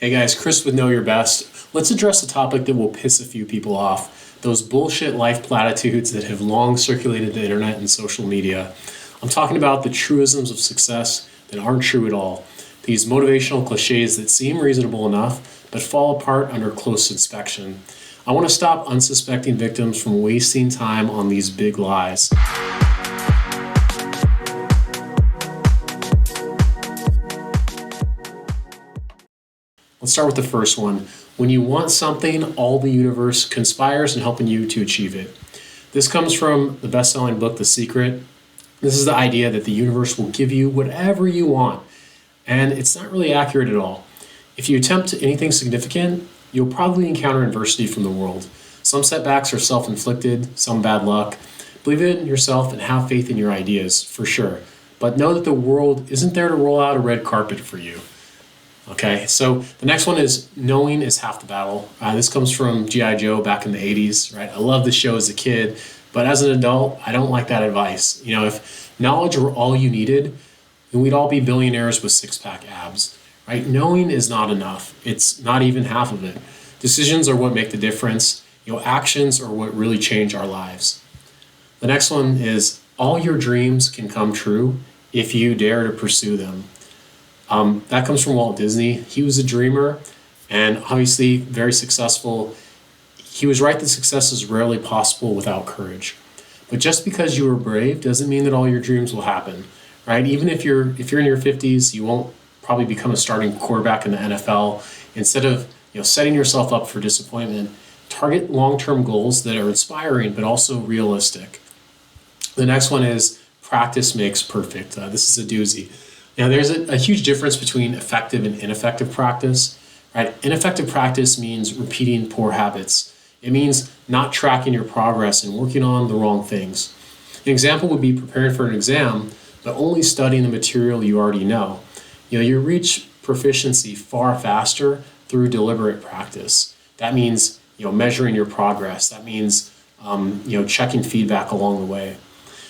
Hey guys, Chris with Know Your Best. Let's address a topic that will piss a few people off. Those bullshit life platitudes that have long circulated the internet and social media. I'm talking about the truisms of success that aren't true at all. These motivational cliches that seem reasonable enough, but fall apart under close inspection. I want to stop unsuspecting victims from wasting time on these big lies. Let's start with the first one. When you want something, all the universe conspires in helping you to achieve it. This comes from the best-selling book, The Secret. This is the idea that the universe will give you whatever you want, and it's not really accurate at all. If you attempt anything significant, you'll probably encounter adversity from the world. Some setbacks are self-inflicted, some bad luck. Believe in yourself and have faith in your ideas, for sure. But know that the world isn't there to roll out a red carpet for you. Okay, so the next one is knowing is half the battle. This comes from G.I. Joe back in the 80s, right? I loved the show as a kid, but as an adult, I don't like that advice. You know, if knowledge were all you needed, then we'd all be billionaires with six-pack abs, right? Knowing is not enough. It's not even half of it. Decisions are what make the difference. You know, actions are what really change our lives. The next one is all your dreams can come true if you dare to pursue them. That comes from Walt Disney. He was a dreamer and obviously very successful. He was right that success is rarely possible without courage. But just because you were brave doesn't mean that all your dreams will happen, right? Even if you're in your 50s, you won't probably become a starting quarterback in the NFL. Instead of setting yourself up for disappointment, target long-term goals that are inspiring but also realistic. The next one is practice makes perfect. This is a doozy. Now, there's a huge difference between effective and ineffective practice, right? Ineffective practice means repeating poor habits. It means not tracking your progress and working on the wrong things. An example would be preparing for an exam, but only studying the material you already know. You reach proficiency far faster through deliberate practice. That means, measuring your progress. That means, checking feedback along the way.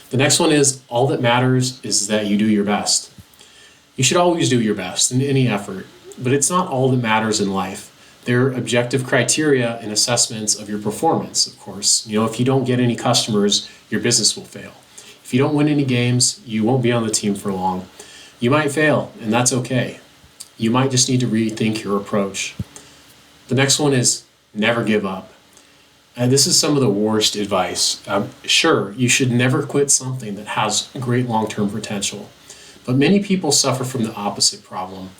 The next one is all that matters is that you do your best. You should always do your best in any effort, but it's not all that matters in life. There are objective criteria and assessments of your performance, of course. If you don't get any customers, your business will fail. If you don't win any games, you won't be on the team for long. You might fail, and that's okay. You might just need to rethink your approach. The next one is never give up. And this is some of the worst advice. Sure, you should never quit something that has great long-term potential. But many people suffer from the opposite problem.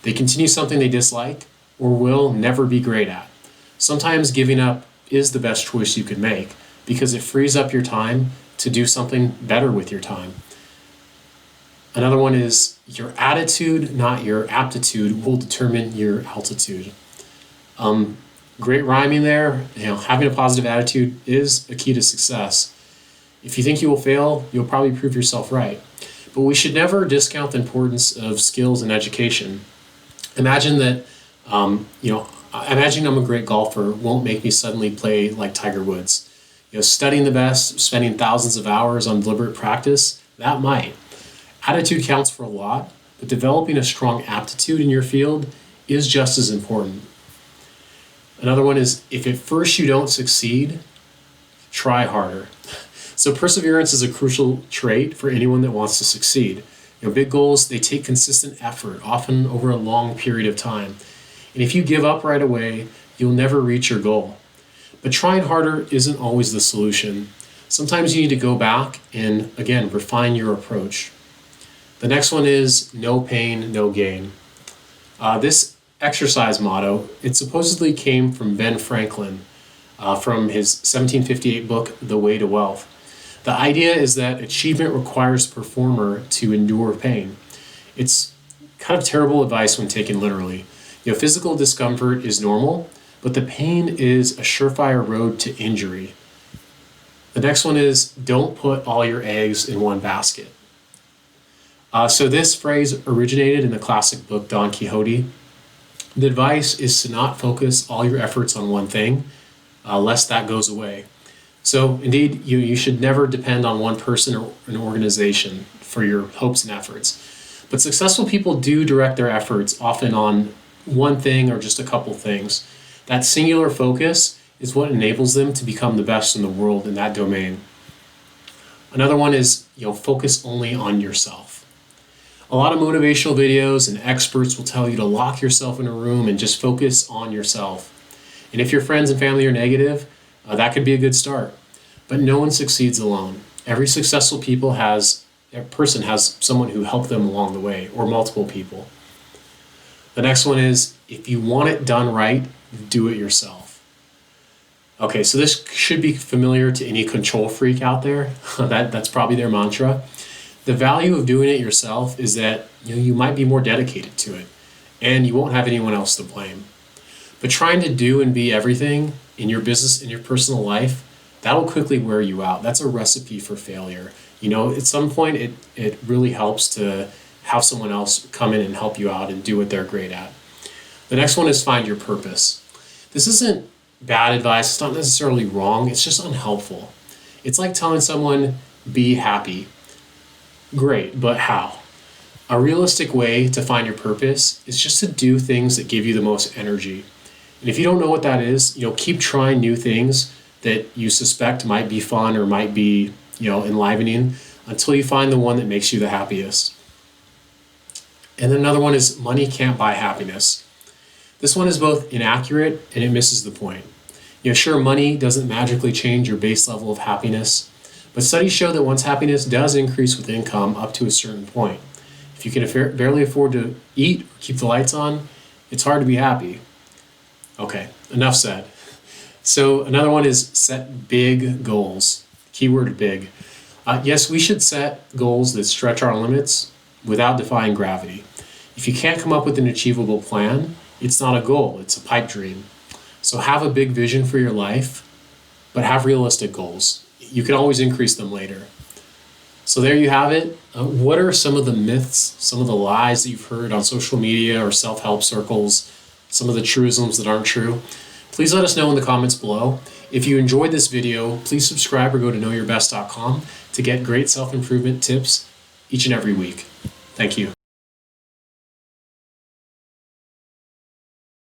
They continue something they dislike or will never be great at. Sometimes giving up is the best choice you could make because it frees up your time to do something better with your time. Another one is your attitude, not your aptitude, will determine your altitude. Great rhyming there. Having a positive attitude is a key to success. If you think you will fail, you'll probably prove yourself right. But we should never discount the importance of skills and education. Imagine that, imagine I'm a great golfer won't make me suddenly play like Tiger Woods. Studying the best, spending thousands of hours on deliberate practice, that might. Attitude counts for a lot, but developing a strong aptitude in your field is just as important. Another one is if at first you don't succeed, try harder. So perseverance is a crucial trait for anyone that wants to succeed. Big goals, they take consistent effort, often over a long period of time. And if you give up right away, you'll never reach your goal. But trying harder isn't always the solution. Sometimes you need to go back and, again, refine your approach. The next one is no pain, no gain. This exercise motto, it supposedly came from Ben Franklin from his 1758 book, The Way to Wealth. The idea is that achievement requires the performer to endure pain. It's kind of terrible advice when taken literally. Physical discomfort is normal, but the pain is a surefire road to injury. The next one is don't put all your eggs in one basket. So this phrase originated in the classic book Don Quixote. The advice is to not focus all your efforts on one thing, lest that goes away. So indeed, you should never depend on one person or an organization for your hopes and efforts. But successful people do direct their efforts often on one thing or just a couple things. That singular focus is what enables them to become the best in the world in that domain. Another one is, focus only on yourself. A lot of motivational videos and experts will tell you to lock yourself in a room and just focus on yourself. And if your friends and family are negative, that could be a good start. But no one succeeds alone. Every successful person has someone who helped them along the way, or multiple people. The next one is, if you want it done right, do it yourself. Okay, so this should be familiar to any control freak out there. That's probably their mantra. The value of doing it yourself is that you might be more dedicated to it, and you won't have anyone else to blame. But trying to do and be everything in your business, in your personal life, that'll quickly wear you out. That's a recipe for failure. At some point, it really helps to have someone else come in and help you out and do what they're great at. The next one is find your purpose. This isn't bad advice. It's not necessarily wrong. It's just unhelpful. It's like telling someone, be happy. Great, but how? A realistic way to find your purpose is just to do things that give you the most energy. And if you don't know what that is, keep trying new things that you suspect might be fun or might be, enlivening until you find the one that makes you the happiest. And then another one is money can't buy happiness. This one is both inaccurate and it misses the point. Sure, money doesn't magically change your base level of happiness, but studies show that one's happiness does increase with income up to a certain point. If you can barely afford to eat or keep the lights on, it's hard to be happy. Okay, enough said. So another one is set big goals. Keyword big. Yes, we should set goals that stretch our limits without defying gravity. If you can't come up with an achievable plan, it's not a goal, it's a pipe dream. So have a big vision for your life, but have realistic goals. You can always increase them later. So there you have it. What are some of the myths, some of the lies that you've heard on social media or self-help circles, some of the truisms that aren't true? Please let us know in the comments below. If you enjoyed this video, please subscribe or go to knowyourbest.com to get great self-improvement tips each and every week. Thank you.